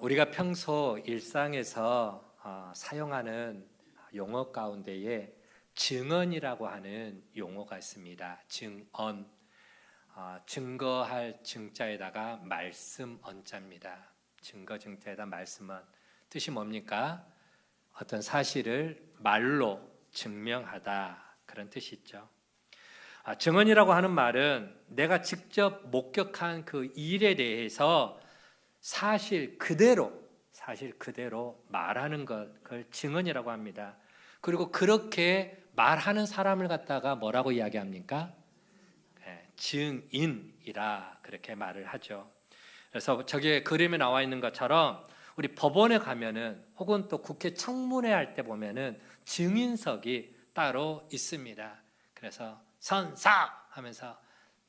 우리가 평소 일상에서 사용하는 용어 가운데에 증언이라고 하는 용어가 있습니다. 증언, 증거할 증자에다가 말씀 언자입니다. 증거 증자에다 말씀 언. 뜻이 뭡니까? 어떤 사실을 말로 증명하다, 그런 뜻이 있죠. 증언이라고 하는 말은 내가 직접 목격한 그 일에 대해서 사실 그대로 말하는 그걸 증언이라고 합니다. 그리고 그렇게 말하는 사람을 갖다가 뭐라고 이야기합니까? 증인이라 그렇게 말을 하죠. 그래서 저기 그림에 나와 있는 것처럼 우리 법원에 가면은 혹은 또 국회 청문회 할 때 보면은 증인석이 따로 있습니다. 그래서 선사 하면서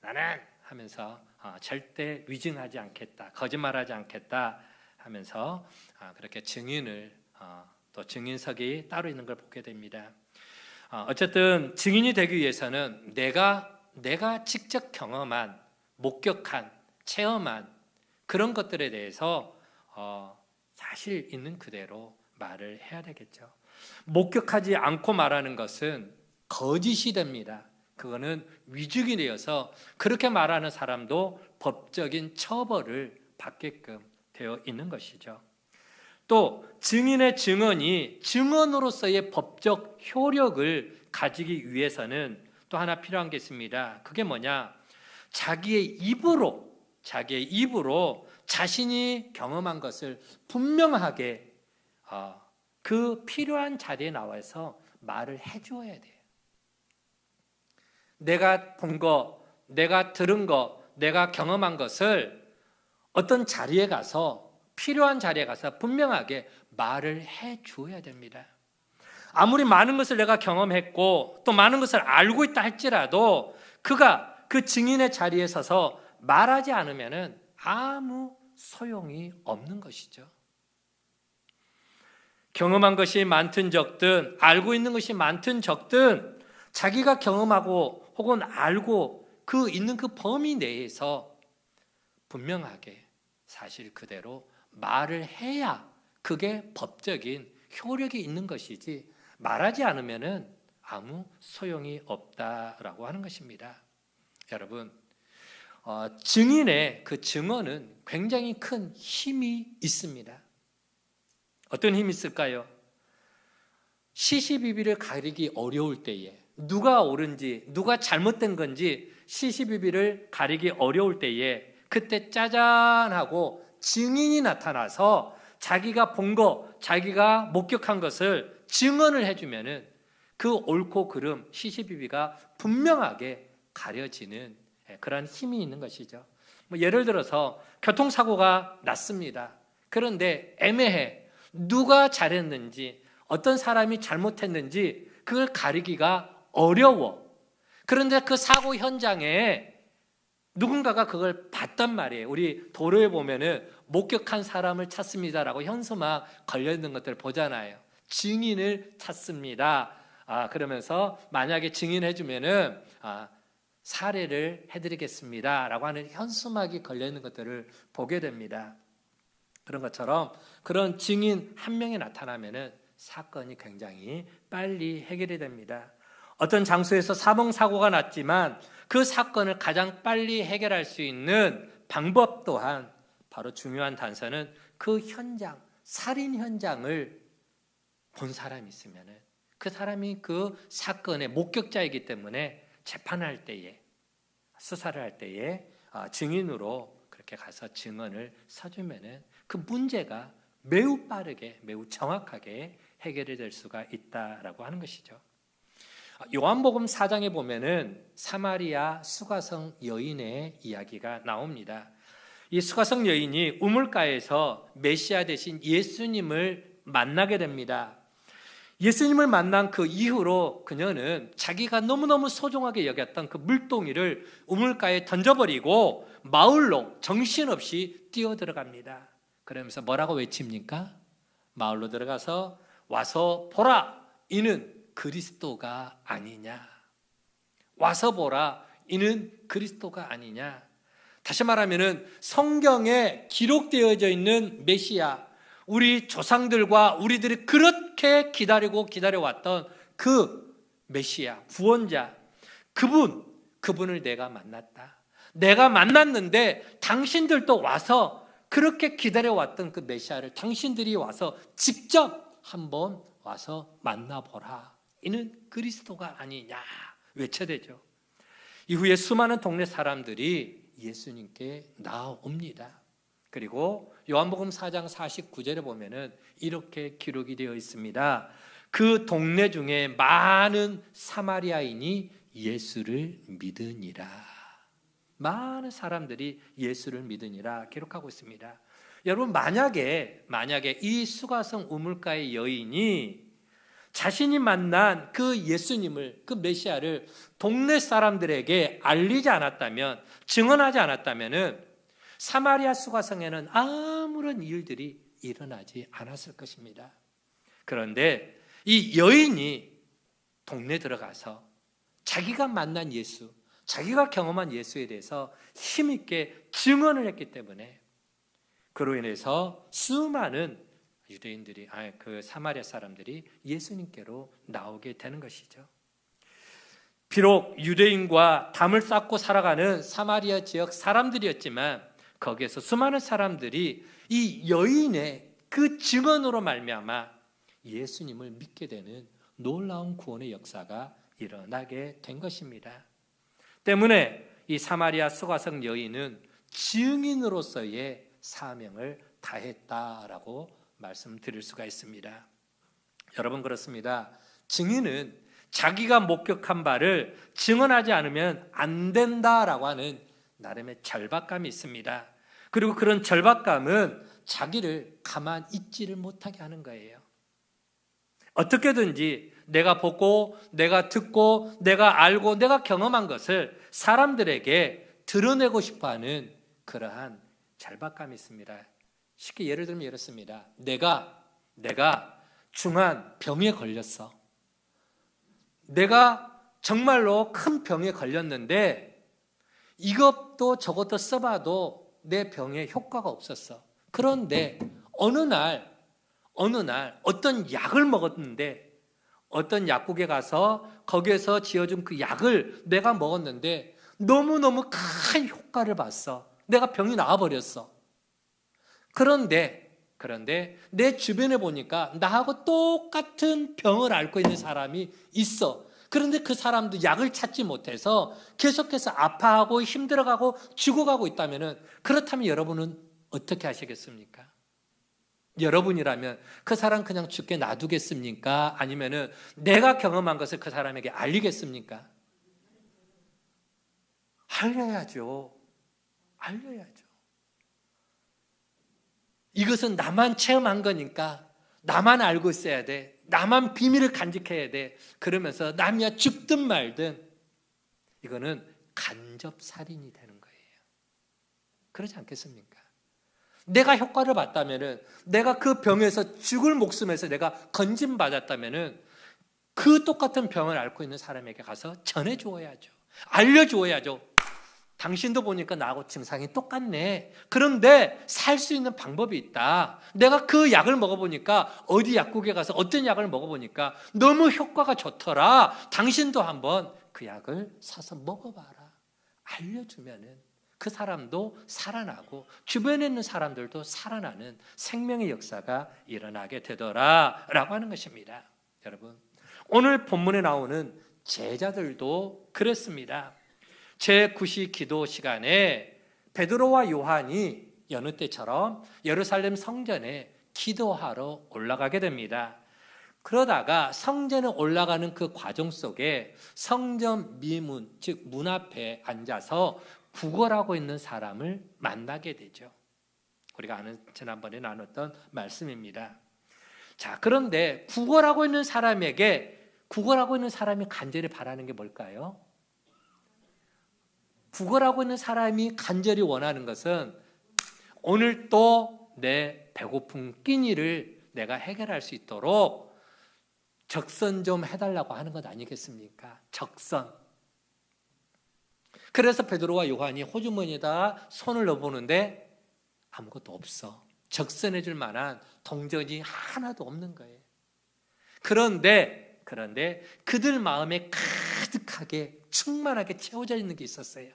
나는 하면서 절대 위증하지 않겠다, 거짓말하지 않겠다 하면서 그렇게 증인을 또 증인석이 따로 있는 걸 보게 됩니다. 어쨌든 증인이 되기 위해서는 내가 직접 경험한, 목격한, 체험한 그런 것들에 대해서 사실 있는 그대로 말을 해야 되겠죠. 목격하지 않고 말하는 것은 거짓이 됩니다. 그거는 위증이 되어서 그렇게 말하는 사람도 법적인 처벌을 받게끔 되어 있는 것이죠. 또 증인의 증언이 증언으로서의 법적 효력을 가지기 위해서는 또 하나 필요한 게 있습니다. 그게 뭐냐? 자기의 입으로 자신이 경험한 것을 분명하게 그 필요한 자리에 나와서 말을 해줘야 돼요. 내가 본 거, 내가 들은 거, 내가 경험한 것을 어떤 자리에 가서, 필요한 자리에 가서 분명하게 말을 해줘야 됩니다. 아무리 많은 것을 내가 경험했고 또 많은 것을 알고 있다 할지라도 그가 그 증인의 자리에 서서 말하지 않으면 아무 소용이 없는 것이죠. 경험한 것이 많든 적든, 알고 있는 것이 많든 적든, 자기가 경험하고 혹은 알고 있는 그 범위 내에서 분명하게 사실 그대로 말을 해야 그게 법적인 효력이 있는 것이지, 말하지 않으면 아무 소용이 없다라고 하는 것입니다. 여러분, 증인의 그 증언은 굉장히 큰 힘이 있습니다. 어떤 힘이 있을까요? 시시비비를 가리기 어려울 때에, 누가 옳은지 누가 잘못된 건지 시시비비를 가리기 어려울 때에 그때 짜잔하고 증인이 나타나서 자기가 본 거, 자기가 목격한 것을 증언을 해주면은 그 옳고 그름, 시시비비가 분명하게 가려지는 그런 힘이 있는 것이죠. 예를 들어서 교통사고가 났습니다. 그런데 애매해. 누가 잘했는지, 어떤 사람이 잘못했는지 그걸 가리기가 어려워. 그런데 그 사고 현장에 누군가가 그걸 봤단 말이에요. 우리 도로에 보면은 목격한 사람을 찾습니다라고 현수막 걸려있는 것들 보잖아요. 증인을 찾습니다. 그러면서 만약에 증인해주면은 사례를 해드리겠습니다라고 하는 현수막이 걸려있는 것들을 보게 됩니다. 그런 것처럼 그런 증인 한 명이 나타나면은 사건이 굉장히 빨리 해결이 됩니다. 어떤 장소에서 사망사고가 났지만 그 사건을 가장 빨리 해결할 수 있는 방법 또한 바로 중요한 단서는 그 현장, 살인 현장을 본 사람이 있으면 그 사람이 그 사건의 목격자이기 때문에 재판할 때에, 수사를 할 때에 증인으로 그렇게 가서 증언을 서주면 그 문제가 매우 빠르게, 매우 정확하게 해결이 될 수가 있다라고 하는 것이죠. 요한복음 4장에 보면은 사마리아 수가성 여인의 이야기가 나옵니다. 이 수가성 여인이 우물가에서 메시아 대신 예수님을 만나게 됩니다. 예수님을 만난 그 이후로 그녀는 자기가 너무너무 소중하게 여겼던 그 물동이를 우물가에 던져버리고 마을로 정신없이 뛰어들어갑니다. 그러면서 뭐라고 외칩니까? 마을로 들어가서 와서 보라, 이는 그리스도가 아니냐. 와서 보라, 이는 그리스도가 아니냐. 다시 말하면은 성경에 기록되어져 있는 메시아, 우리 조상들과 우리들이 그렇게 기다려왔던 그 메시아, 구원자, 그분을 내가 만났다. 내가 만났는데 당신들도 와서 그렇게 기다려왔던 그 메시아를 당신들이 와서 직접 한번 와서 만나보라. 이는 그리스도가 아니냐 외쳐대죠. 이후에 수많은 동네 사람들이 예수님께 나옵니다. 그리고 요한복음 4장 49절에 보면은 이렇게 기록이 되어 있습니다. 그 동네 중에 많은 사마리아인이 예수를 믿으니라. 많은 사람들이 예수를 믿으니라 기록하고 있습니다. 여러분, 만약에 이 수가성 우물가의 여인이 자신이 만난 그 예수님을, 그 메시아를 동네 사람들에게 알리지 않았다면, 증언하지 않았다면 사마리아 수가성에는 아무런 일들이 일어나지 않았을 것입니다. 그런데 이 여인이 동네 들어가서 자기가 만난 예수, 자기가 경험한 예수에 대해서 힘있게 증언을 했기 때문에 그로 인해서 수많은 유대인들이, 그 사마리아 사람들이 예수님께로 나오게 되는 것이죠. 비록 유대인과 담을 쌓고 살아가는 사마리아 지역 사람들이었지만 거기에서 수많은 사람들이 이 여인의 그 증언으로 말미암아 예수님을 믿게 되는 놀라운 구원의 역사가 일어나게 된 것입니다. 때문에 이 사마리아 수가성 여인은 증인으로서의 사명을 다했다라고 말씀드릴 수가 있습니다. 여러분, 그렇습니다. 증인은 자기가 목격한 바를 증언하지 않으면 안 된다라고 하는 나름의 절박감이 있습니다. 그리고 그런 절박감은 자기를 가만 있지를 못하게 하는 거예요. 어떻게든지 내가 보고, 내가 듣고, 내가 알고, 내가 경험한 것을 사람들에게 드러내고 싶어하는 그러한 절박감이 있습니다. 쉽게 예를 들면 이렇습니다. 내가 중한 병에 걸렸어. 내가 정말로 큰 병에 걸렸는데 이것도 저것도 써봐도 내 병에 효과가 없었어. 그런데 어느 날 어떤 약을 먹었는데, 어떤 약국에 가서 거기에서 지어준 그 약을 내가 먹었는데 너무너무 큰 효과를 봤어. 내가 병이 나아버렸어. 그런데 내 주변에 보니까 나하고 똑같은 병을 앓고 있는 사람이 있어. 그런데 그 사람도 약을 찾지 못해서 계속해서 아파하고 힘들어가고 죽어가고 있다면, 그렇다면 여러분은 어떻게 하시겠습니까? 여러분이라면 그 사람 그냥 죽게 놔두겠습니까? 아니면은 내가 경험한 것을 그 사람에게 알리겠습니까? 알려야죠. 이것은 나만 체험한 거니까 나만 알고 있어야 돼. 나만 비밀을 간직해야 돼. 그러면서 남이야 죽든 말든 이거는 간접살인이 되는 거예요. 그렇지 않겠습니까? 내가 효과를 봤다면은, 내가 그 병에서 죽을 목숨에서 내가 건진받았다면은 그 똑같은 병을 앓고 있는 사람에게 가서 전해주어야죠. 알려주어야죠. 당신도 보니까 나하고 증상이 똑같네. 그런데 살 수 있는 방법이 있다. 내가 그 약을 먹어보니까, 어디 약국에 가서 어떤 약을 먹어보니까 너무 효과가 좋더라. 당신도 한번 그 약을 사서 먹어봐라. 알려주면은 그 사람도 살아나고 주변에 있는 사람들도 살아나는 생명의 역사가 일어나게 되더라라고 하는 것입니다. 여러분, 오늘 본문에 나오는 제자들도 그랬습니다. 제9시 기도 시간에 베드로와 요한이 여느 때처럼 예루살렘 성전에 기도하러 올라가게 됩니다. 그러다가 성전에 올라가는 그 과정 속에 성전 미문, 즉 문 앞에 앉아서 구걸하고 있는 사람을 만나게 되죠. 우리가 지난번에 나눴던 말씀입니다. 자, 그런데 구걸하고 있는 사람이 간절히 바라는 게 뭘까요? 구걸하고 있는 사람이 간절히 원하는 것은 오늘 또 내 배고픈 끼니를 내가 해결할 수 있도록 적선 좀 해달라고 하는 것 아니겠습니까? 적선. 그래서 베드로와 요한이 호주머니에다 손을 넣어보는데 아무것도 없어. 적선해 줄 만한 동전이 하나도 없는 거예요. 그런데 그들 마음에 가득하게 충만하게 채워져 있는 게 있었어요.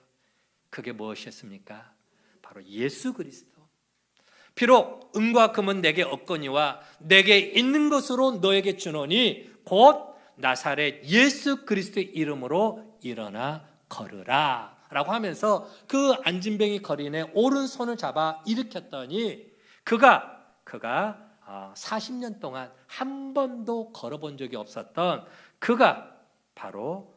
그게 무엇이었습니까? 바로 예수 그리스도. 비록 은과 금은 내게 없거니와 내게 있는 것으로 너에게 주노니 곧 나사렛 예수 그리스도의 이름으로 일어나 걸으라 라고 하면서 그 안진뱅이 거린의 오른손을 잡아 일으켰더니 그가 40년 동안 한 번도 걸어본 적이 없었던 그가 바로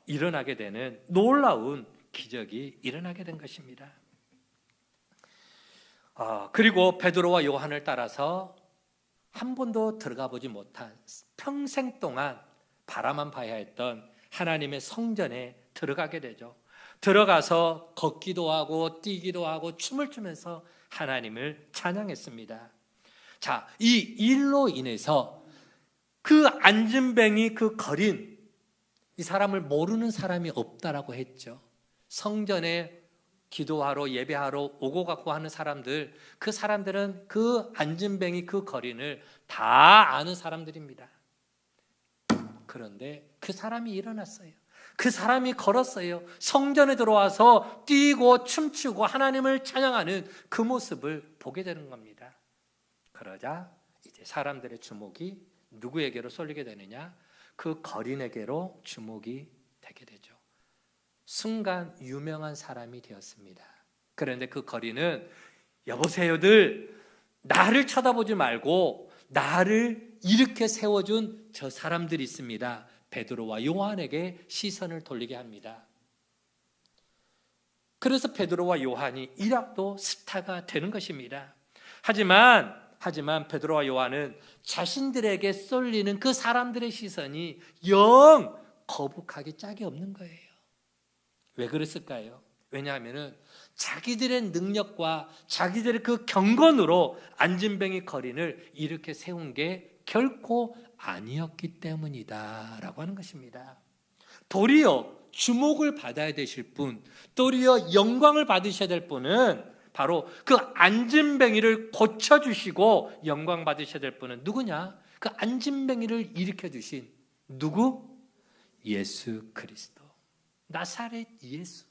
일어나게 되는 놀라운 기적이 일어나게 된 것입니다. 그리고 베드로와 요한을 따라서 한 번도 들어가 보지 못한 평생 동안 바라만 봐야 했던 하나님의 성전에 들어가게 되죠. 들어가서 걷기도 하고 뛰기도 하고 춤을 추면서 하나님을 찬양했습니다. 자, 이 일로 인해서 그 안진뱅이 그 거린 이 사람을 모르는 사람이 없다라고 했죠. 성전에 기도하러 예배하러 오고 갔고 하는 사람들, 그 사람들은 그 안진뱅이 그 거린을 다 아는 사람들입니다. 그런데 그 사람이 일어났어요. 그 사람이 걸었어요. 성전에 들어와서 뛰고 춤추고 하나님을 찬양하는 그 모습을 보게 되는 겁니다. 그러자 이제 사람들의 주목이 누구에게로 쏠리게 되느냐? 그 거린에게로 주목이 되게 되죠. 순간 유명한 사람이 되었습니다. 그런데 그 거린은 여보세요들 나를 쳐다보지 말고 나를 이렇게 세워준 저 사람들이 있습니다. 베드로와 요한에게 시선을 돌리게 합니다. 그래서 베드로와 요한이 일학도 스타가 되는 것입니다. 하지만 베드로와 요한은 자신들에게 쏠리는 그 사람들의 시선이 영 거북하기 짝이 없는 거예요. 왜 그랬을까요? 왜냐하면 자기들의 능력과 자기들의 그 경건으로 안진뱅이 거린을 이렇게 세운 게 결코 아니었기 때문이다 라고 하는 것입니다. 도리어 주목을 받아야 되실 분, 도리어 영광을 받으셔야 될 분은 바로 그 안진뱅이를 고쳐주시고 영광 받으셔야 될 분은 누구냐? 그 안진뱅이를 일으켜주신 누구? 예수 그리스도, 나사렛 예수.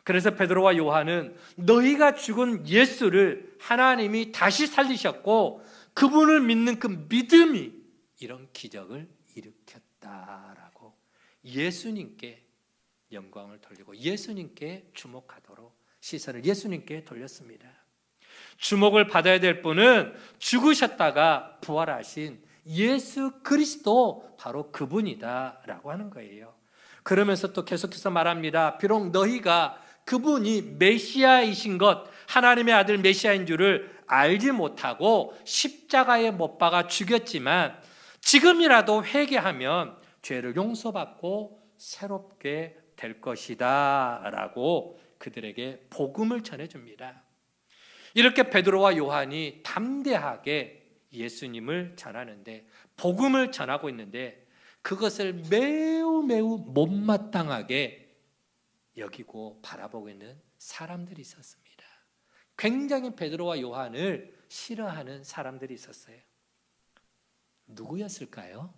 그래서 베드로와 요한은 너희가 죽은 예수를 하나님이 다시 살리셨고 그분을 믿는 그 믿음이 이런 기적을 일으켰다라고 예수님께 영광을 돌리고 예수님께 주목하도록 시선을 예수님께 돌렸습니다. 주목을 받아야 될 분은 죽으셨다가 부활하신 예수 그리스도 바로 그분이다라고 하는 거예요. 그러면서 또 계속해서 말합니다. 비록 너희가 그분이 메시아이신 것, 하나님의 아들 메시아인 줄을 알지 못하고 십자가에 못 박아 죽였지만 지금이라도 회개하면 죄를 용서받고 새롭게 될 것이다 라고 그들에게 복음을 전해줍니다. 이렇게 베드로와 요한이 담대하게 예수님을 전하는데, 복음을 전하고 있는데 그것을 매우 못마땅하게 여기고 바라보고 있는 사람들이 있었습니다. 굉장히 베드로와 요한을 싫어하는 사람들이 있었어요. 누구였을까요?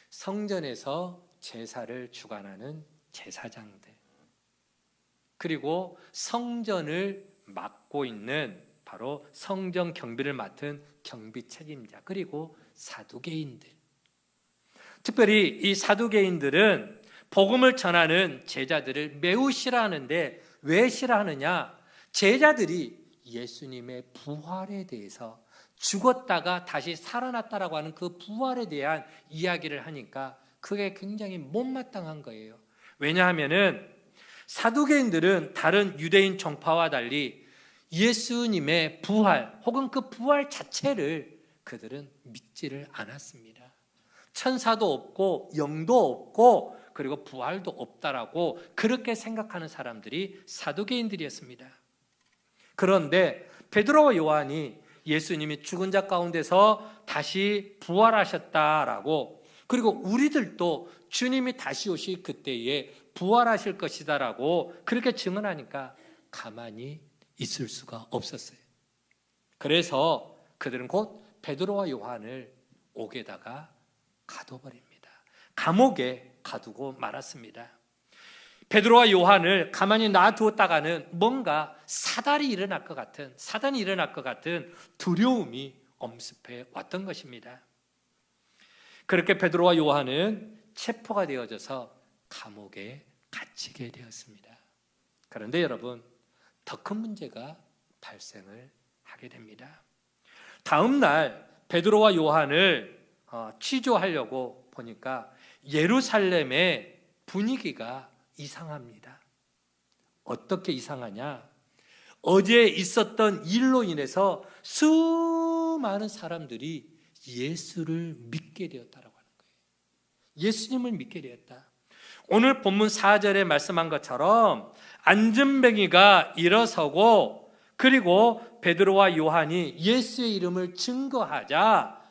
성전에서 제사를 주관하는 제사장들, 그리고 성전을 맡고 있는 바로 성전 경비를 맡은 경비 책임자, 그리고 사두개인들. 특별히 이 사두개인들은 복음을 전하는 제자들을 매우 싫어하는데 왜 싫어하느냐? 제자들이 예수님의 부활에 대해서, 죽었다가 다시 살아났다라고 하는 그 부활에 대한 이야기를 하니까 그게 굉장히 못마땅한 거예요. 왜냐하면은 사두개인들은 다른 유대인 종파와 달리 예수님의 부활 혹은 그 부활 자체를 그들은 믿지를 않았습니다. 천사도 없고 영도 없고 그리고 부활도 없다라고 그렇게 생각하는 사람들이 사두개인들이었습니다. 그런데 베드로와 요한이 예수님이 죽은 자 가운데서 다시 부활하셨다라고, 그리고 우리들도 주님이 다시 오실 그때에 부활하실 것이다라고 그렇게 증언하니까 가만히 있을 수가 없었어요. 그래서 그들은 곧 베드로와 요한을 옥에다가 가둬버립니다. 감옥에 가두고 말았습니다. 베드로와 요한을 가만히 놔두었다가는 뭔가 사단이 일어날 것 같은 두려움이 엄습해 왔던 것입니다. 그렇게 베드로와 요한은 체포가 되어져서 감옥에 갇히게 되었습니다. 그런데 여러분, 더 큰 문제가 발생을 하게 됩니다. 다음 날 베드로와 요한을 취조하려고 보니까 예루살렘의 분위기가 이상합니다. 어떻게 이상하냐? 어제 있었던 일로 인해서 수많은 사람들이 예수를 믿게 되었다라고 하는 거예요. 예수님을 믿게 되었다. 오늘 본문 4절에 말씀한 것처럼 안전뱅이가 일어서고 그리고 베드로와 요한이 예수의 이름을 증거하자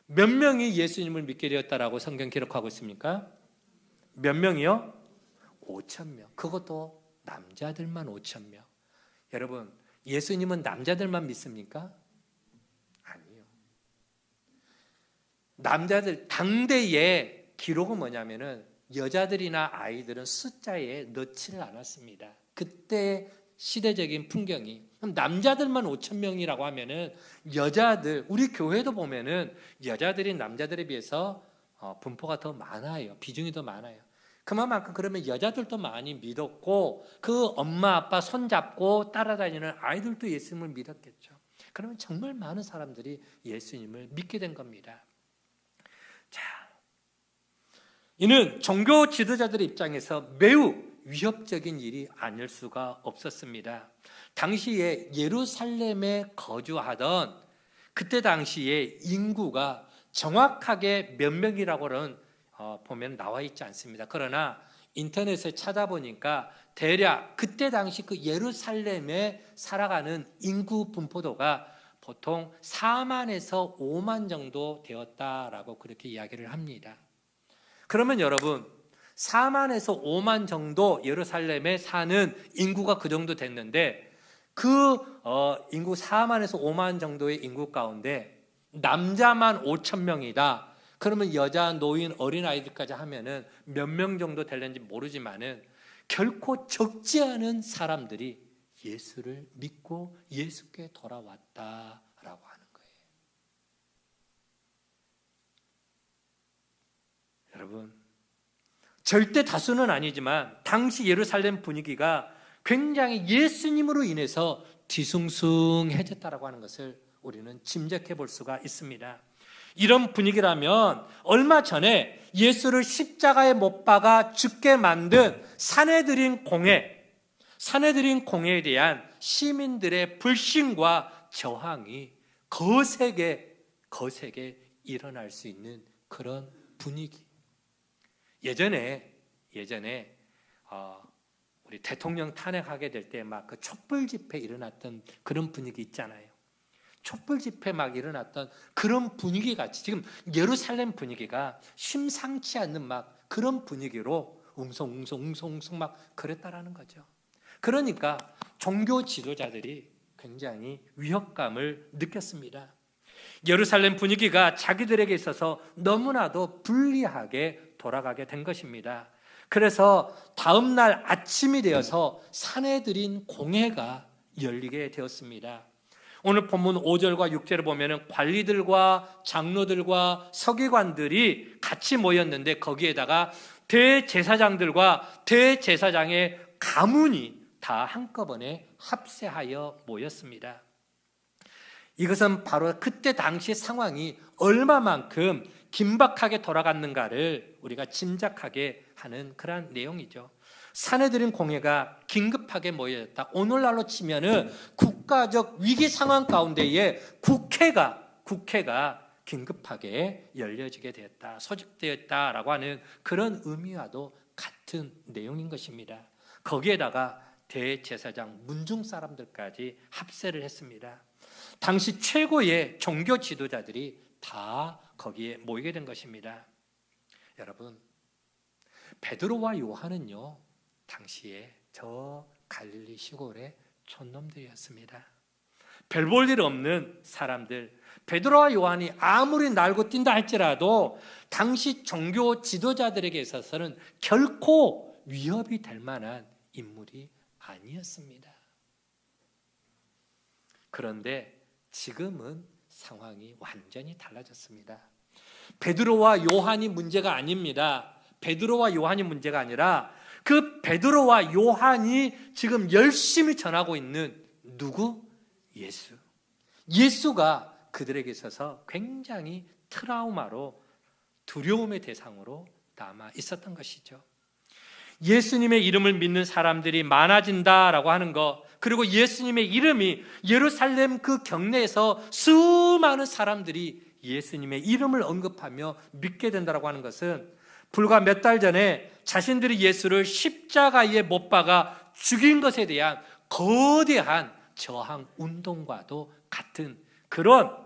몇 명이 예수님을 믿게 되었다라고 성경 기록하고 있습니까? 몇 명이요? 5,000명. 그것도 남자들만 5,000명. 여러분, 예수님은 남자들만 믿습니까? 아니요. 남자들, 당대의 기록은 뭐냐면은 여자들이나 아이들은 숫자에 넣지를 않았습니다. 그때 시대적인 풍경이. 그럼 남자들만 5,000명이라고 하면은 여자들, 우리 교회도 보면은 여자들이 남자들에 비해서 분포가 더 많아요. 비중이 더 많아요. 그만큼 그러면 여자들도 많이 믿었고 그 엄마 아빠 손잡고 따라다니는 아이들도 예수님을 믿었겠죠. 그러면 정말 많은 사람들이 예수님을 믿게 된 겁니다. 자, 이는 종교 지도자들의 입장에서 매우 위협적인 일이 아닐 수가 없었습니다. 당시에 예루살렘에 거주하던 그때 당시에 인구가 정확하게 몇 명이라고는 보면 나와 있지 않습니다. 그러나 인터넷에 찾아보니까 대략 그때 당시 그 예루살렘에 살아가는 인구 분포도가 보통 4만에서 5만 정도 되었다라고 그렇게 이야기를 합니다. 그러면 여러분 4만에서 5만 정도 예루살렘에 사는 인구가 그 정도 됐는데 그 인구 4만에서 5만 정도의 인구 가운데 남자만 5,000명이다. 그러면 여자, 노인, 어린아이들까지 하면은 몇 명 정도 되는지 모르지만은 결코 적지 않은 사람들이 예수를 믿고 예수께 돌아왔다라고 하는 거예요. 여러분, 절대 다수는 아니지만 당시 예루살렘 분위기가 굉장히 예수님으로 인해서 뒤숭숭해졌다라고 하는 것을 우리는 짐작해 볼 수가 있습니다. 이런 분위기라면 얼마 전에 예수를 십자가에 못 박아 죽게 만든 산헤드린 공회에 대한 시민들의 불신과 저항이 거세게 일어날 수 있는 그런 분위기. 예전에 우리 대통령 탄핵하게 될 때 막 그 촛불 집회 일어났던 그런 분위기 있잖아요. 촛불 집회 막 일어났던 그런 분위기 같이 지금 예루살렘 분위기가 심상치 않는 막 그런 분위기로 웅성웅성 막 그랬다라는 거죠. 그러니까 종교 지도자들이 굉장히 위협감을 느꼈습니다. 예루살렘 분위기가 자기들에게 있어서 너무나도 불리하게 돌아가게 된 것입니다. 그래서 다음 날 아침이 되어서 산헤드린 공회가 열리게 되었습니다. 오늘 본문 5절과 6절을 보면 관리들과 장로들과 서기관들이 같이 모였는데 거기에다가 대제사장들과 대제사장의 가문이 다 한꺼번에 합세하여 모였습니다. 이것은 바로 그때 당시 상황이 얼마만큼 긴박하게 돌아갔는가를 우리가 짐작하게 하는 그런 내용이죠. 산헤드린 공회가 긴급하게 모여졌다. 오늘날로 치면은 국가적 위기 상황 가운데에 국회가 긴급하게 열려지게 되었다, 소집되었다라고 하는 그런 의미와도 같은 내용인 것입니다. 거기에다가 대제사장, 문중 사람들까지 합세를 했습니다. 당시 최고의 종교 지도자들이 다 거기에 모이게 된 것입니다. 여러분, 베드로와 요한은요, 당시에 저 갈릴리 시골의 촌놈들이었습니다. 별 볼 일 없는 사람들. 베드로와 요한이 아무리 날고 뛴다 할지라도 당시 종교 지도자들에게 있어서는 결코 위협이 될 만한 인물이 아니었습니다. 그런데 지금은 상황이 완전히 달라졌습니다. 베드로와 요한이 문제가 아닙니다. 베드로와 요한이 문제가 아니라 그 베드로와 요한이 지금 열심히 전하고 있는 누구? 예수. 예수가 그들에게 있어서 굉장히 트라우마로 두려움의 대상으로 남아 있었던 것이죠. 예수님의 이름을 믿는 사람들이 많아진다라고 하는 것, 그리고 예수님의 이름이 예루살렘 그 경내에서 수많은 사람들이 예수님의 이름을 언급하며 믿게 된다라고 하는 것은 불과 몇 달 전에 자신들이 예수를 십자가에 못 박아 죽인 것에 대한 거대한 저항 운동과도 같은 그런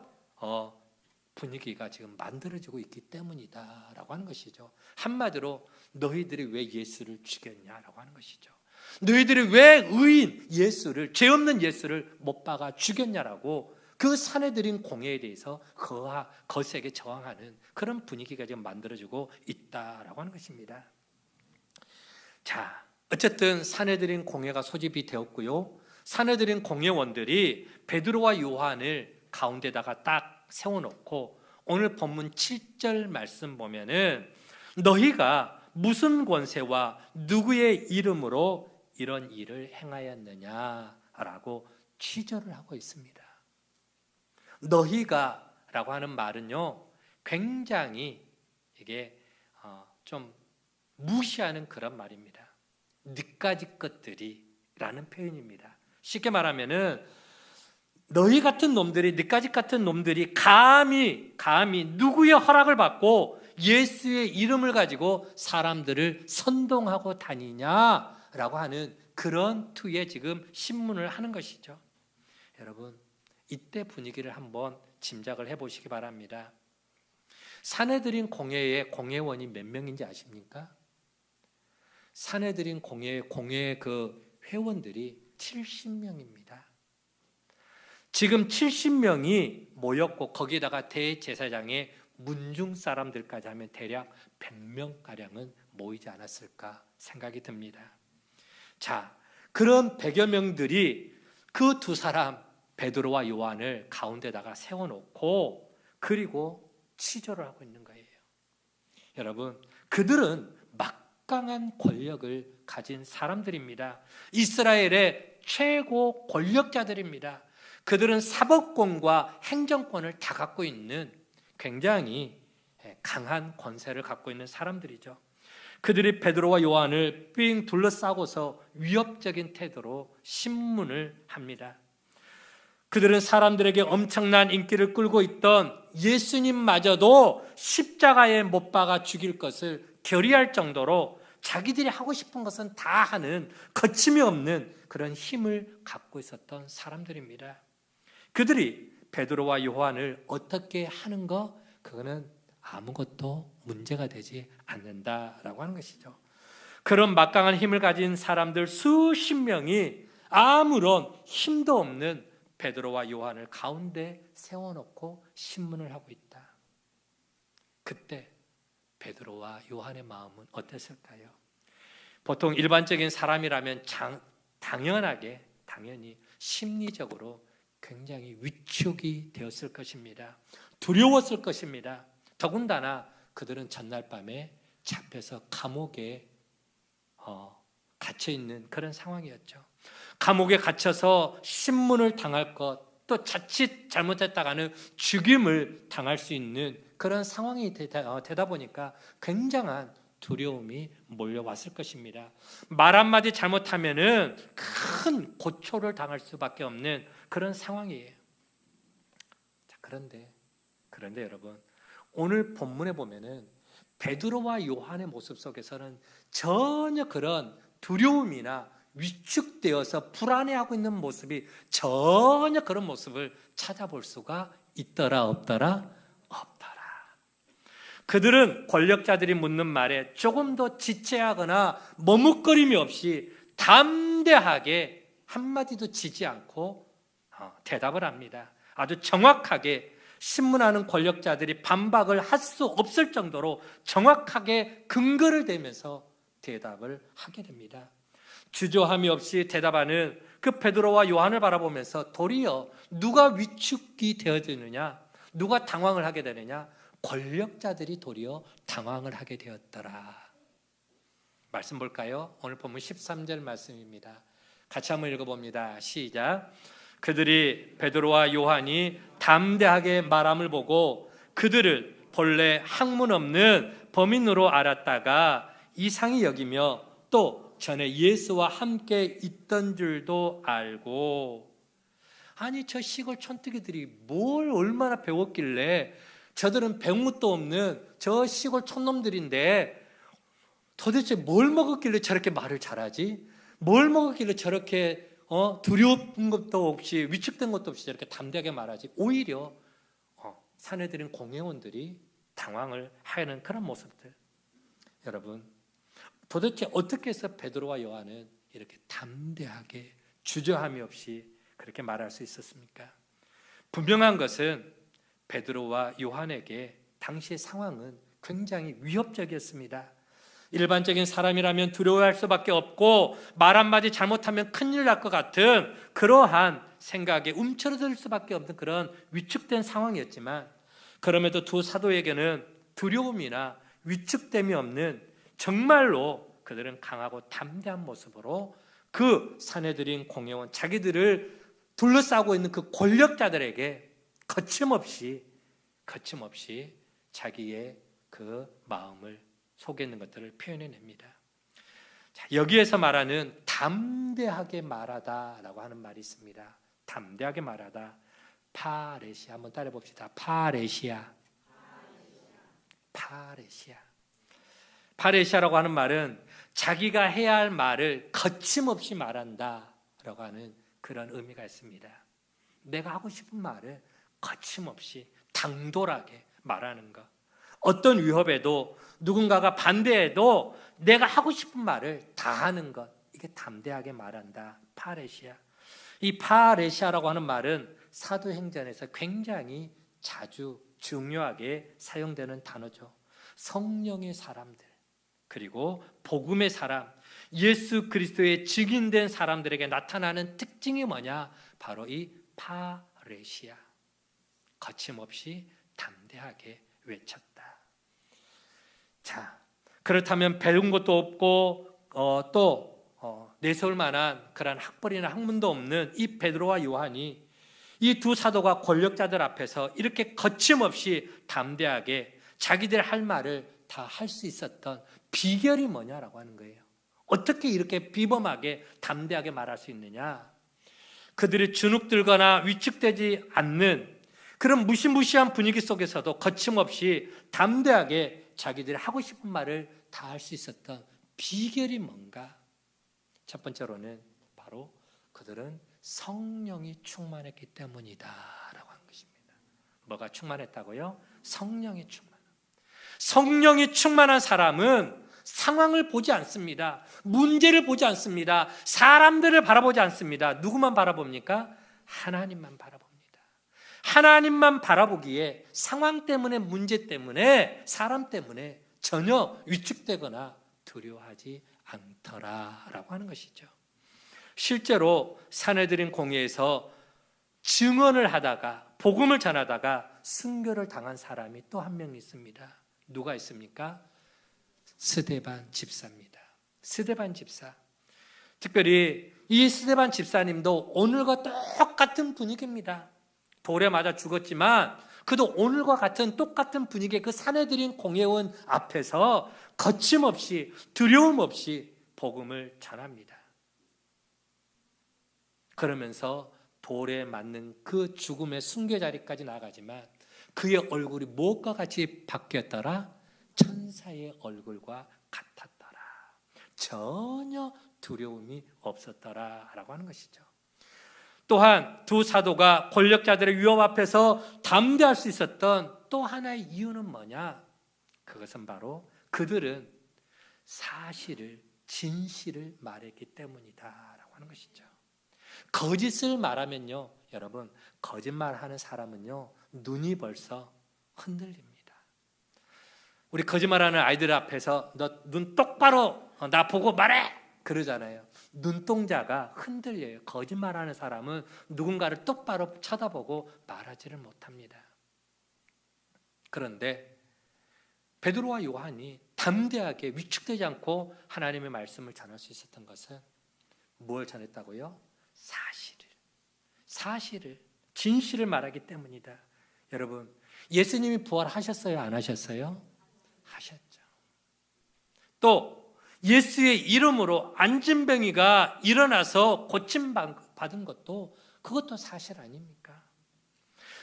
분위기가 지금 만들어지고 있기 때문이다라고 하는 것이죠. 한마디로 너희들이 왜 예수를 죽였냐라고 하는 것이죠. 너희들이 왜 의인 예수를, 죄 없는 예수를 못 박아 죽였냐라고 그 사내들인 공회에 대해서 거세게 저항하는 그런 분위기가 지금 만들어지고 있다라고 하는 것입니다. 자, 어쨌든 사내들인 공회가 소집이 되었고요. 사내들인 공회원들이 베드로와 요한을 가운데다가 딱 세워놓고 오늘 본문 7절 말씀 보면은 너희가 무슨 권세와 누구의 이름으로 이런 일을 행하였느냐라고 취조를 하고 있습니다. 너희가 라고 하는 말은요, 굉장히 이게 좀 무시하는 그런 말입니다. 니까지 것들이 라는 표현입니다. 쉽게 말하면은 너희 같은 놈들이, 니까지 같은 놈들이 감히 누구의 허락을 받고 예수의 이름을 가지고 사람들을 선동하고 다니냐라고 하는 그런 투에 지금 신문을 하는 것이죠. 여러분, 이때 분위기를 한번 짐작을 해보시기 바랍니다. 사내들인 공회의 공회원이 몇 명인지 아십니까? 사내들인 공회의 그 회원들이 70명입니다. 지금 70명이 모였고 거기다가 대제사장의 문중 사람들까지 하면 대략 100명가량은 모이지 않았을까 생각이 듭니다. 자, 그런 100여 명들이 그 두 사람 베드로와 요한을 가운데다가 세워놓고 그리고 취조를 하고 있는 거예요. 여러분, 그들은 막강한 권력을 가진 사람들입니다. 이스라엘의 최고 권력자들입니다. 그들은 사법권과 행정권을 다 갖고 있는 굉장히 강한 권세를 갖고 있는 사람들이죠. 그들이 베드로와 요한을 삥 둘러싸고서 위협적인 태도로 신문을 합니다. 그들은 사람들에게 엄청난 인기를 끌고 있던 예수님마저도 십자가에 못 박아 죽일 것을 결의할 정도로 자기들이 하고 싶은 것은 다 하는 거침이 없는 그런 힘을 갖고 있었던 사람들입니다. 그들이 베드로와 요한을 어떻게 하는 거, 그거는 아무것도 문제가 되지 않는다라고 하는 것이죠. 그런 막강한 힘을 가진 사람들 수십 명이 아무런 힘도 없는 베드로와 요한을 가운데 세워놓고 신문을 하고 있다. 그때 베드로와 요한의 마음은 어땠을까요? 보통 일반적인 사람이라면 당연히 심리적으로 굉장히 위축이 되었을 것입니다. 두려웠을 것입니다. 더군다나 그들은 전날 밤에 잡혀서 감옥에 갇혀 있는 그런 상황이었죠. 감옥에 갇혀서 신문을 당할 것, 또 자칫 잘못했다가는 죽임을 당할 수 있는 그런 상황이 되다 보니까 굉장한 두려움이 몰려왔을 것입니다. 말 한마디 잘못하면은 큰 고초를 당할 수밖에 없는 그런 상황이에요. 자, 그런데 여러분, 오늘 본문에 보면은 베드로와 요한의 모습 속에서는 전혀 그런 두려움이나 위축되어서 불안해하고 있는 모습이 전혀 그런 모습을 찾아볼 수가 있더라 없더라? 없더라. 그들은 권력자들이 묻는 말에 조금도 지체하거나 머뭇거림이 없이 담대하게 한마디도 지지 않고 대답을 합니다. 아주 정확하게 신문하는 권력자들이 반박을 할 수 없을 정도로 정확하게 근거를 대면서 대답을 하게 됩니다. 주저함이 없이 대답하는 그 베드로와 요한을 바라보면서 도리어 누가 위축이 되어지느냐, 누가 당황을 하게 되느냐, 권력자들이 도리어 당황을 하게 되었더라. 말씀 볼까요? 오늘 본문 13절 말씀입니다. 같이 한번 읽어봅니다. 시작. 그들이 베드로와 요한이 담대하게 말함을 보고 그들을 본래 학문 없는 범인으로 알았다가 이상히 여기며 또 전에 예수와 함께 있던 줄도 알고, 아니 저 시골 촌뜨기들이 뭘 얼마나 배웠길래 저들은 배운 것도 없는 저 시골 촌놈들인데 도대체 뭘 먹었길래 저렇게 말을 잘하지? 뭘 먹었길래 저렇게 두려운 것도 없이 위축된 것도 없이 저렇게 담대하게 말하지? 오히려 사내들인 공회원들이 당황을 하는 그런 모습들. 여러분, 도대체 어떻게 해서 베드로와 요한은 이렇게 담대하게 주저함이 없이 그렇게 말할 수 있었습니까? 분명한 것은 베드로와 요한에게 당시의 상황은 굉장히 위협적이었습니다. 일반적인 사람이라면 두려워할 수밖에 없고 말 한마디 잘못하면 큰일 날 것 같은 그러한 생각에 움츠러들 수밖에 없는 그런 위축된 상황이었지만, 그럼에도 두 사도에게는 두려움이나 위축됨이 없는 정말로 그들은 강하고 담대한 모습으로 그 사내들인 공회원, 자기들을 둘러싸고 있는 그 권력자들에게 거침없이 자기의 그 마음을 속에 있는 것들을 표현해냅니다. 자, 여기에서 말하는 담대하게 말하다라고 하는 말이 있습니다. 담대하게 말하다. 파레시아, 한번 따라 봅시다. 파레시아라고 하는 말은 자기가 해야 할 말을 거침없이 말한다라고 하는 그런 의미가 있습니다. 내가 하고 싶은 말을 거침없이 당돌하게 말하는 것. 어떤 위협에도 누군가가 반대해도 내가 하고 싶은 말을 다 하는 것. 이게 담대하게 말한다. 파레시아. 이 파레시아라고 하는 말은 사도행전에서 굉장히 자주 중요하게 사용되는 단어죠. 성령의 사람들, 그리고 복음의 사람, 예수 그리스도의 증인된 사람들에게 나타나는 특징이 뭐냐? 바로 이 파레시아. 거침없이 담대하게 외쳤다. 자, 그렇다면 배운 것도 없고 내세울 만한 그런 학벌이나 학문도 없는 이 베드로와 요한이 이 두 사도가 권력자들 앞에서 이렇게 거침없이 담대하게 자기들 할 말을 다 할 수 있었던 비결이 뭐냐라고 하는 거예요. 어떻게 이렇게 비범하게 담대하게 말할 수 있느냐? 그들이 주눅들거나 위축되지 않는 그런 무시무시한 분위기 속에서도 거침없이 담대하게 자기들이 하고 싶은 말을 다 할 수 있었던 비결이 뭔가? 첫 번째로는 바로 그들은 성령이 충만했기 때문이다 라고 한 것입니다. 뭐가 충만했다고요? 성령이 충만. 성령이 충만한 사람은 상황을 보지 않습니다. 문제를 보지 않습니다. 사람들을 바라보지 않습니다. 누구만 바라봅니까? 하나님만 바라봅니다. 하나님만 바라보기에 상황 때문에, 문제 때문에, 사람 때문에 전혀 위축되거나 두려워하지 않더라라고 하는 것이죠. 실제로 사내들인 공회에서 증언을 하다가, 복음을 전하다가 순교를 당한 사람이 또 한 명 있습니다. 누가 있습니까? 스데반 집사입니다. 스데반 집사. 특별히 이 스데반 집사님도 오늘과 똑같은 분위기입니다. 돌에 맞아 죽었지만 그도 오늘과 같은 똑같은 분위기의 그 사내들인 공회원 앞에서 거침없이, 두려움 없이 복음을 전합니다. 그러면서 돌에 맞는 그 죽음의 순교 자리까지 나가지만 그의 얼굴이 무엇과 같이 바뀌었더라? 천사의 얼굴과 같았더라. 전혀 두려움이 없었더라 라고 하는 것이죠. 또한 두 사도가 권력자들의 위협 앞에서 담대할 수 있었던 또 하나의 이유는 뭐냐? 그것은 바로 그들은 사실을, 진실을 말했기 때문이다라고 하는 것이죠. 거짓을 말하면요, 여러분, 거짓말하는 사람은요, 눈이 벌써 흔들립니다. 우리 거짓말하는 아이들 앞에서 너 눈 똑바로 나 보고 말해! 그러잖아요. 눈동자가 흔들려요. 거짓말하는 사람은 누군가를 똑바로 쳐다보고 말하지를 못합니다. 그런데 베드로와 요한이 담대하게 위축되지 않고 하나님의 말씀을 전할 수 있었던 것은 뭘 전했다고요? 사실을, 진실을 말하기 때문이다. 여러분, 예수님이 부활하셨어요? 안 하셨어요? 하셨죠. 또 예수의 이름으로 안진병이가 일어나서 고침받은 것도 그것도 사실 아닙니까?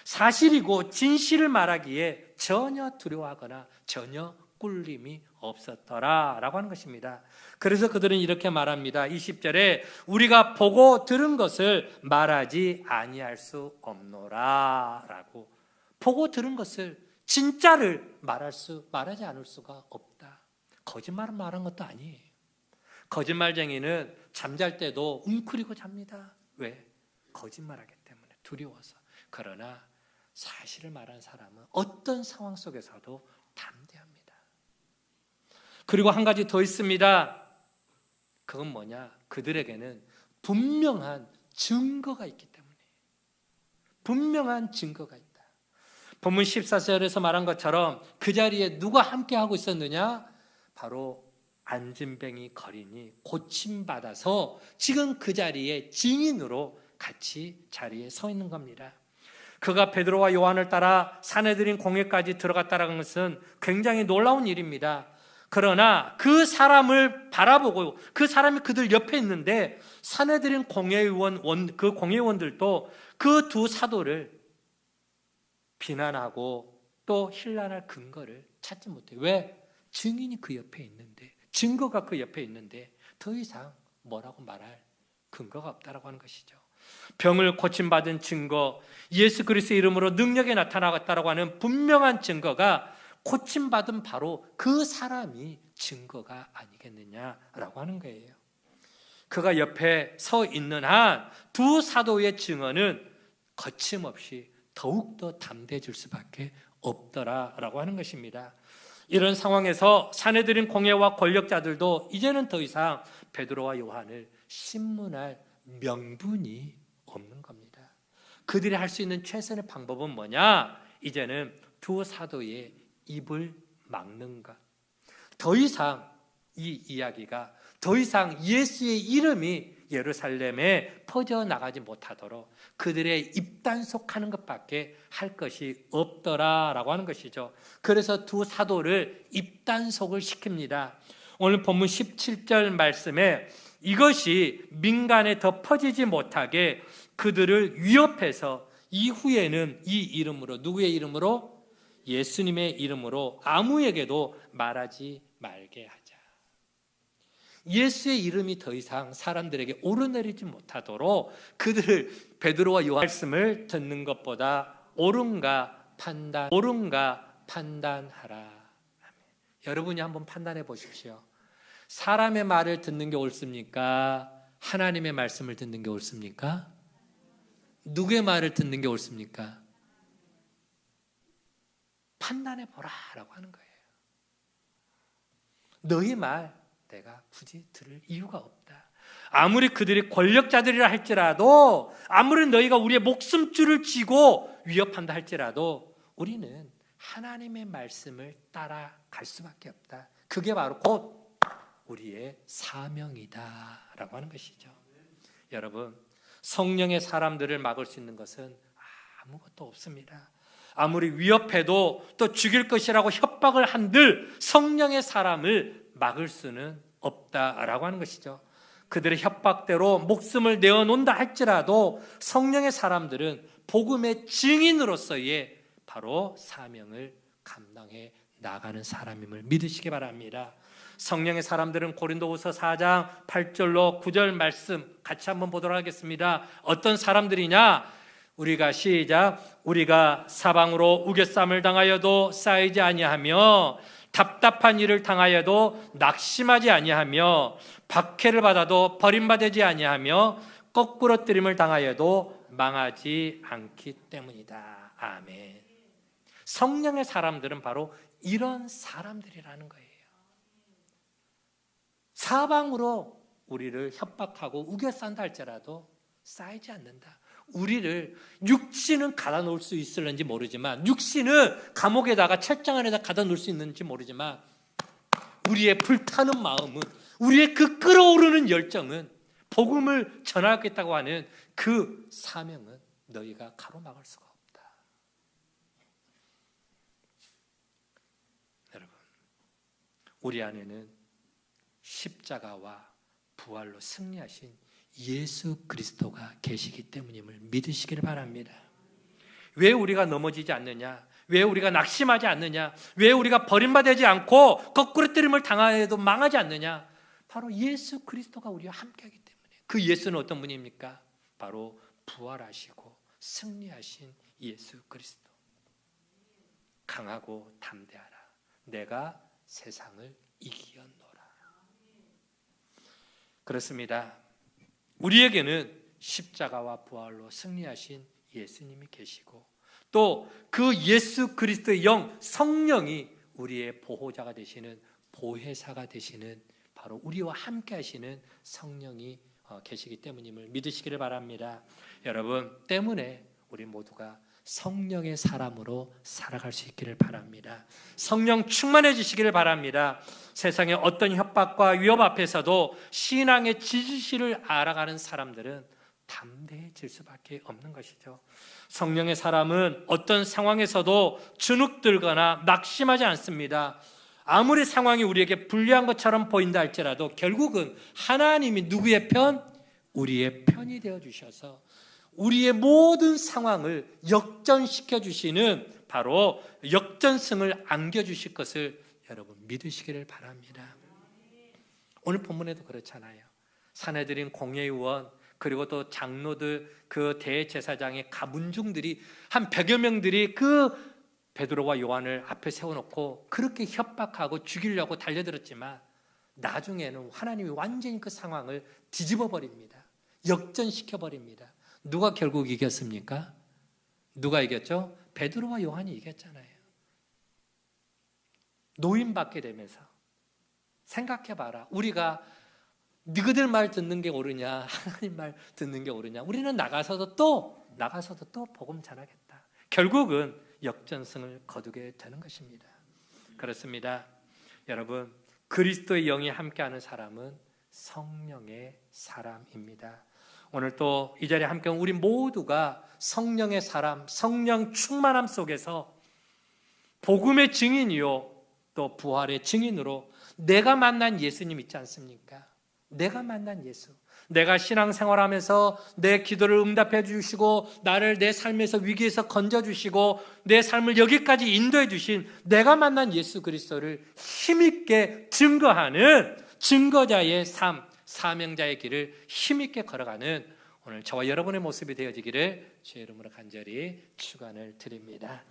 사실이고 진실을 말하기에 전혀 두려워하거나 전혀 꿀림이 없었더라라고 하는 것입니다. 그래서 그들은 이렇게 말합니다. 20절에 우리가 보고 들은 것을 말하지 아니할 수 없노라라고. 보고 들은 것을, 진짜를 말하지 않을 수가 없다. 거짓말을 말한 것도 아니에요. 거짓말쟁이는 잠잘 때도 웅크리고 잡니다. 왜? 거짓말하기 때문에 두려워서. 그러나 사실을 말하는 사람은 어떤 상황 속에서도 담대합니다. 그리고 한 가지 더 있습니다. 그건 뭐냐? 그들에게는 분명한 증거가 있기 때문에. 분명한 증거가 있다. 본문 14절에서 말한 것처럼 그 자리에 누가 함께하고 있었느냐? 바로 안진뱅이 거린이 고침받아서 지금 그 자리에 증인으로 같이 자리에 서 있는 겁니다. 그가 베드로와 요한을 따라 사내들인 공회까지 들어갔다는 것은 굉장히 놀라운 일입니다. 그러나 그 사람을 바라보고 그 사람이 그들 옆에 있는데 사내들인 그 공회의원들도 그 두 사도를 비난하고 또 힐난할 근거를 찾지 못해요. 왜? 증인이 그 옆에 있는데, 증거가 그 옆에 있는데 더 이상 뭐라고 말할 근거가 없다라고 하는 것이죠. 병을 고침받은 증거, 예수 그리스도의 이름으로 능력이 나타나갔다라고 하는 분명한 증거가 고침받은 바로 그 사람이 증거가 아니겠느냐라고 하는 거예요. 그가 옆에 서 있는 한 두 사도의 증언은 거침없이 더욱더 담대해질 수밖에 없더라라고 하는 것입니다. 이런 상황에서 사내들인 공회와 권력자들도 이제는 더 이상 베드로와 요한을 신문할 명분이 없는 겁니다. 그들이 할 수 있는 최선의 방법은 뭐냐? 이제는 두 사도의 입을 막는 것. 더 이상 이 이야기가, 더 이상 예수의 이름이 예루살렘에 퍼져나가지 못하도록 그들의 입단속하는 것밖에 할 것이 없더라라고 하는 것이죠. 그래서 두 사도를 입단속을 시킵니다. 오늘 본문 17절 말씀에 이것이 민간에 더 퍼지지 못하게 그들을 위협해서 이후에는 이 이름으로, 누구의 이름으로? 예수님의 이름으로 아무에게도 말하지 말게 하자. 예수의 이름이 더 이상 사람들에게 오르내리지 못하도록 그들을, 베드로와 요한 말씀을 듣는 것보다 옳은가 판단하라. 여러분이 한번 판단해 보십시오. 사람의 말을 듣는 게 옳습니까? 하나님의 말씀을 듣는 게 옳습니까? 누구의 말을 듣는 게 옳습니까? 판단해 보라라고 하는 거예요. 너희 말 내가 굳이 들을 이유가 없다. 아무리 그들이 권력자들이라 할지라도, 아무리 너희가 우리의 목숨줄을 쥐고 위협한다 할지라도 우리는 하나님의 말씀을 따라갈 수밖에 없다. 그게 바로 곧 우리의 사명이다 라고 하는 것이죠. 여러분, 성령의 사람들을 막을 수 있는 것은 아무것도 없습니다. 아무리 위협해도 또 죽일 것이라고 협박을 한들 성령의 사람을 막을 수는 없다라고 하는 것이죠. 그들의 협박대로 목숨을 내어놓는다 할지라도 성령의 사람들은 복음의 증인으로서의 바로 사명을 감당해 나가는 사람임을 믿으시기 바랍니다. 성령의 사람들은 고린도후서 4장 8절로 9절 말씀 같이 한번 보도록 하겠습니다. 어떤 사람들이냐? 우리가 시작. 우리가 사방으로 우겨쌈을 당하여도 쌓이지 아니하며 답답한 일을 당하여도 낙심하지 아니하며 박해를 받아도 버림받지 아니하며 거꾸러뜨림을 당하여도 망하지 않기 때문이다. 아멘. 성령의 사람들은 바로 이런 사람들이라는 거예요. 사방으로 우리를 협박하고 우겨싼다 할지라도 쌓이지 않는다. 우리를 육신은 가다 놓을 수 있을는지 모르지만, 육신은 감옥에다가 철장 안에다 가다 놓을 수 있는지 모르지만, 우리의 불타는 마음은, 우리의 그 끓어오르는 열정은, 복음을 전하겠다고 하는 그 사명은 너희가 가로막을 수가 없다. 여러분, 우리 안에는 십자가와 부활로 승리하신 예수 그리스도가 계시기 때문임을 믿으시기를 바랍니다. 왜 우리가 넘어지지 않느냐? 왜 우리가 낙심하지 않느냐? 왜 우리가 버림받지 않고 거꾸로뜨림을 당하여도 망하지 않느냐? 바로 예수 그리스도가 우리와 함께하기 때문에. 그 예수는 어떤 분입니까? 바로 부활하시고 승리하신 예수 그리스도. 강하고 담대하라. 내가 세상을 이기었노라. 그렇습니다. 우리에게는 십자가와 부활로 승리하신 예수님이 계시고, 또 그 예수 그리스도의 영 성령이 우리의 보호자가 되시는, 보혜사가 되시는, 바로 우리와 함께 하시는 성령이 계시기 때문임을 믿으시기를 바랍니다. 여러분, 때문에 우리 모두가 성령의 사람으로 살아갈 수 있기를 바랍니다. 성령 충만해지시기를 바랍니다. 세상의 어떤 협박과 위협 앞에서도 신앙의 진실을 알아가는 사람들은 담대해질 수밖에 없는 것이죠. 성령의 사람은 어떤 상황에서도 주눅들거나 낙심하지 않습니다. 아무리 상황이 우리에게 불리한 것처럼 보인다 할지라도 결국은 하나님이 누구의 편? 우리의 편이 되어 주셔서 우리의 모든 상황을 역전시켜 주시는, 바로 역전승을 안겨주실 것을 여러분 믿으시기를 바랍니다. 오늘 본문에도 그렇잖아요. 사내들인 공회의원, 그리고 또 장로들, 그 대제사장의 가문중들이 한 100여 명들이 그 베드로와 요한을 앞에 세워놓고 그렇게 협박하고 죽이려고 달려들었지만, 나중에는 하나님이 완전히 그 상황을 뒤집어 버립니다. 역전시켜 버립니다. 누가 결국 이겼습니까? 누가 이겼죠? 베드로와 요한이 이겼잖아요. 노임받게 되면서. 생각해봐라. 우리가 너희들 말 듣는 게 옳으냐, 하나님 말 듣는 게 옳으냐. 우리는 나가서도 또 복음 전하겠다. 결국은 역전승을 거두게 되는 것입니다. 그렇습니다. 여러분, 그리스도의 영이 함께하는 사람은 성령의 사람입니다. 오늘 또 이 자리에 함께 온 우리 모두가 성령의 사람, 성령 충만함 속에서 복음의 증인이요 또 부활의 증인으로 내가 만난 예수님 있지 않습니까? 내가 만난 예수, 내가 신앙생활하면서 내 기도를 응답해 주시고 나를 내 삶에서 위기에서 건져주시고 내 삶을 여기까지 인도해 주신 내가 만난 예수 그리스도를 힘있게 증거하는 증거자의 삶, 사명자의 길을 힘있게 걸어가는 오늘 저와 여러분의 모습이 되어지기를 주의 이름으로 간절히 축원을 드립니다.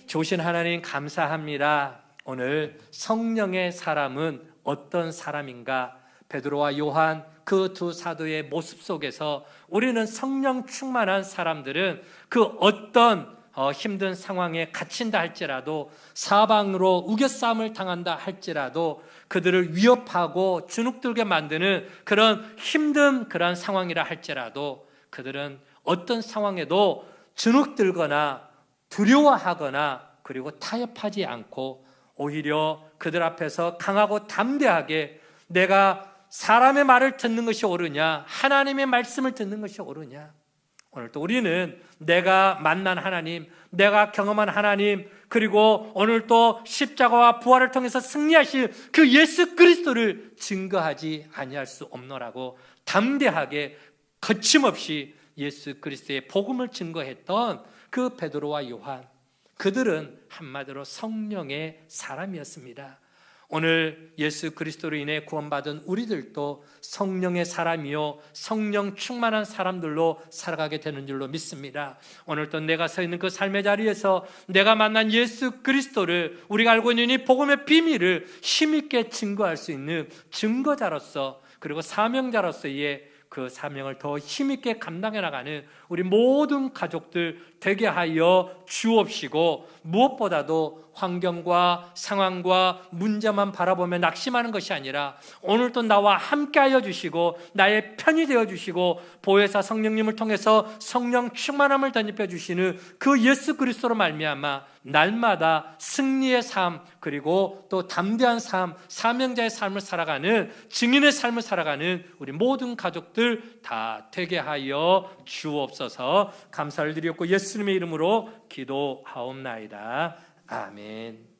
좋으신 하나님 감사합니다. 오늘 성령의 사람은 어떤 사람인가? 베드로와 요한 그 두 사도의 모습 속에서 우리는 성령 충만한 사람들은 그 어떤 힘든 상황에 갇힌다 할지라도, 사방으로 우겨싸움을 당한다 할지라도, 그들을 위협하고 주눅들게 만드는 그런 힘든 그런 상황이라 할지라도 그들은 어떤 상황에도 주눅들거나 두려워하거나 그리고 타협하지 않고 오히려 그들 앞에서 강하고 담대하게 내가 사람의 말을 듣는 것이 옳으냐, 하나님의 말씀을 듣는 것이 옳으냐. 오늘 또 우리는 내가 만난 하나님, 내가 경험한 하나님, 그리고 오늘 또 십자가와 부활을 통해서 승리하실 그 예수 그리스도를 증거하지 아니할 수 없노라고 담대하게 거침없이 예수 그리스도의 복음을 증거했던 그 베드로와 요한, 그들은 한마디로 성령의 사람이었습니다. 오늘 예수 그리스도로 인해 구원받은 우리들도 성령의 사람이요 성령 충만한 사람들로 살아가게 되는 줄로 믿습니다. 오늘도 내가 서 있는 그 삶의 자리에서 내가 만난 예수 그리스도를, 우리가 알고 있는 이 복음의 비밀을 힘있게 증거할 수 있는 증거자로서, 그리고 사명자로서의 그 사명을 더 힘있게 감당해 나가는 우리 모든 가족들 되게 하여 주옵시고, 무엇보다도 환경과 상황과 문제만 바라보며 낙심하는 것이 아니라 오늘도 나와 함께 하여 주시고 나의 편이 되어 주시고 보혜사 성령님을 통해서 성령 충만함을 덧입혀 주시는 그 예수 그리스도로 말미암아 날마다 승리의 삶, 그리고 또 담대한 삶, 사명자의 삶을 살아가는, 증인의 삶을 살아가는 우리 모든 가족들 다 되게 하여 주옵소서. 감사를 드렸고 예수님의 이름으로 기도하옵나이다. 아멘.